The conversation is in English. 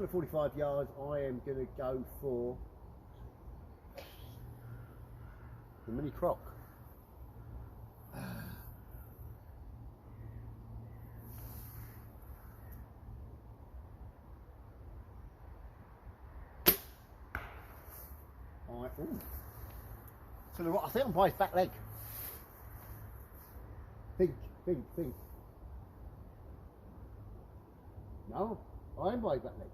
At 45 yards, I am going to go for the mini Croc. To the right, I think I'm by his back leg. Think. No, I am by his back leg.